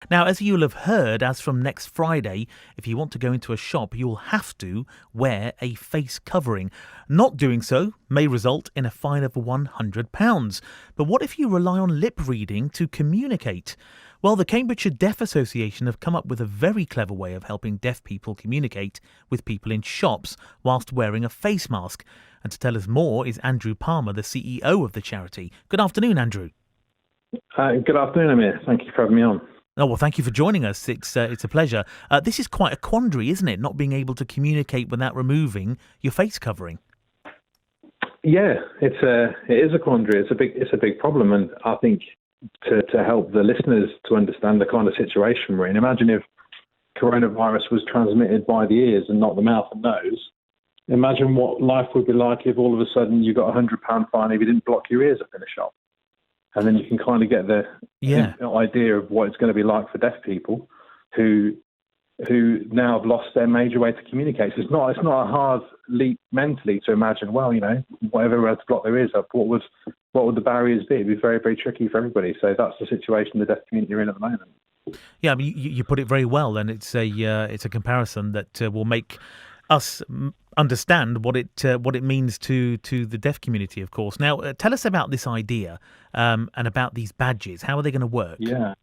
Now, as you'll have heard, as from next Friday, if you want to go into a shop, you'll have to wear a face covering. Not doing so may result in a fine of £100. But what if you rely on lip reading to communicate? Well, the Cambridgeshire Deaf Association have come up with a very clever way of helping deaf people communicate with people in shops whilst wearing a face mask. And to tell us more is Andrew Palmer, the CEO of the charity. Good afternoon, Andrew. Good afternoon, Amir. Thank you for having me on. Oh, well, thank you for joining us. It's a pleasure. This is quite a quandary, isn't it? Not being able to communicate without removing your face covering. Yeah, it is a quandary. It's a big problem, and I think to help the listeners to understand the kind of situation we're in. Imagine if coronavirus was transmitted by the ears and not the mouth and nose. Imagine what life would be like if all of a sudden you got £100 fine if you didn't block your ears up in a shop. And then you can kind of get the idea of what it's going to be like for deaf people who now have lost their major way to communicate. So it's not a hard leap mentally to imagine, well, whatever had to block their ears up, what would the barriers be? It'd be very, very tricky for everybody. So that's the situation the deaf community are in at the moment. Yeah, I mean, you put it very well, and it's a comparison that will make us understand what it means to the deaf community, of course. Now, tell us about this idea and about these badges. How are they going to work? Yeah.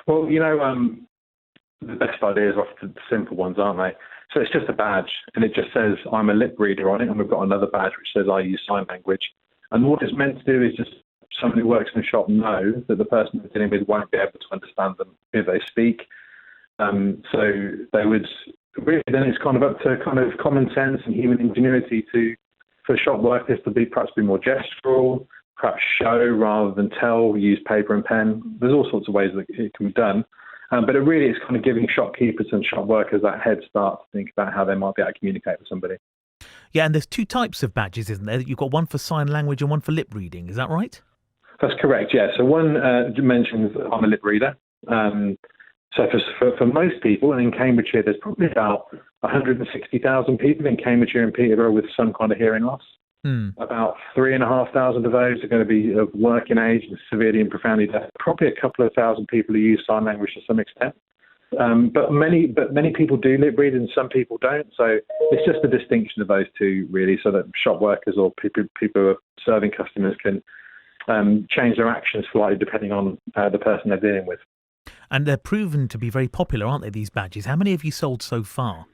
Well, the best ideas are often the simple ones, aren't they? So it's just a badge, and it just says I'm a lip reader on it, and we've got another badge which says I use sign language. And what it's meant to do is just somebody who works in the shop know that the person they're dealing with won't be able to understand them if they speak. So they would really, then it's kind of up to kind of common sense and human ingenuity for shop workers to perhaps be more gestural, perhaps show rather than tell, use paper and pen. There's all sorts of ways that it can be done. But it really is kind of giving shopkeepers and shop workers that head start to think about how they might be able to communicate with somebody. Yeah, and there's two types of badges, isn't there? You've got one for sign language and one for lip reading. Is that right? That's correct, yeah. So one mentions I'm a lip reader. So for most people, and in Cambridgeshire, there's probably about 160,000 people in Cambridgeshire and Peterborough with some kind of hearing loss. About 3,500 of those are going to be of working age and severely and profoundly deaf. Probably a couple of thousand people who use sign language to some extent. But many people do lip read and some people don't. So it's just the distinction of those two, really, so that shop workers or people who are serving customers can change their actions slightly depending on the person they're dealing with. And they're proven to be very popular, aren't they, these badges? How many have you sold so far?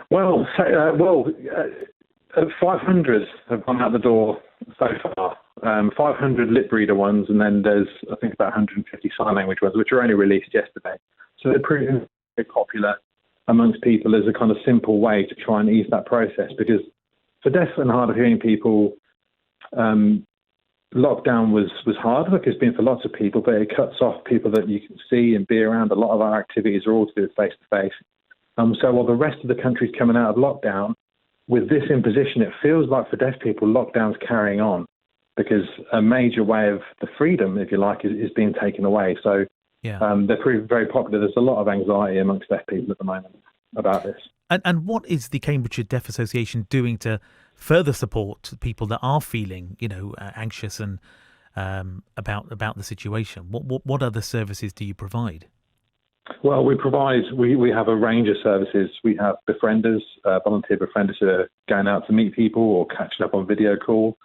Well, 500 have gone out the door so far. 500 lip reader ones, and then there's, I think, about 150 sign language ones, which were only released yesterday. So they're proving very popular amongst people as a kind of simple way to try and ease that process. Because for deaf and hard of hearing people, lockdown was hard, like it's been for lots of people, but it cuts off people that you can see and be around. A lot of our activities are all to do with face-to-face. So while the rest of the country's coming out of lockdown, with this imposition, it feels like for deaf people, lockdown's carrying on because a major way of the freedom, if you like, is being taken away. So they're proving very popular. There's a lot of anxiety amongst deaf people at the moment about this. And what is the Cambridgeshire Deaf Association doing to further support people that are feeling, anxious and about the situation? What other services do you provide? Well, we have a range of services. We have befrienders, volunteer befrienders who are going out to meet people or catching up on video call.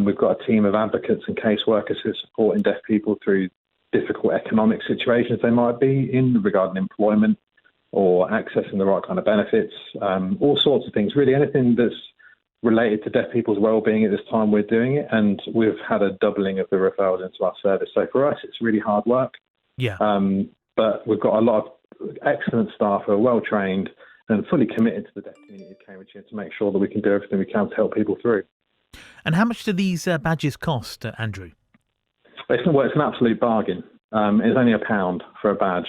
We've got a team of advocates and caseworkers who are supporting deaf people through difficult economic situations they might be in regarding employment or accessing the right kind of benefits, all sorts of things. Really anything that's related to deaf people's well-being at this time, we're doing it. And we've had a doubling of the referrals into our service. So for us, it's really hard work. Yeah. But we've got a lot of excellent staff who are well-trained and fully committed to the deaf community of Cambridgeshire to make sure that we can do everything we can to help people through. And how much do these badges cost, Andrew? It's an absolute bargain. It's only £1 for a badge.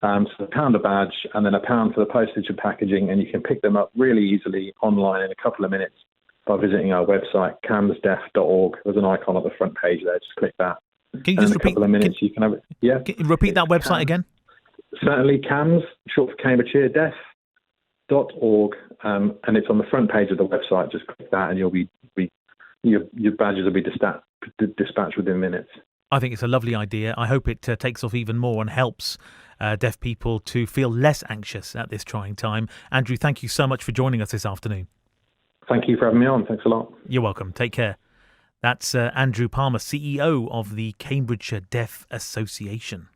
So £1 a badge and then £1 for the postage and packaging, and you can pick them up really easily online in a couple of minutes by visiting our website, camsdeaf.org. There's an icon on the front page there. Just click that. Can you just repeat? In a couple of minutes, you can have it. Yeah. Repeat that website again. Certainly, Cambs, short for Cambridgeshire, deaf.org, and it's on the front page of the website. Just click that, and your badges will be dispatched within minutes. I think it's a lovely idea. I hope it takes off even more and helps deaf people to feel less anxious at this trying time. Andrew, thank you so much for joining us this afternoon. Thank you for having me on. Thanks a lot. You're welcome. Take care. That's Andrew Palmer, CEO of the Cambridgeshire Deaf Association.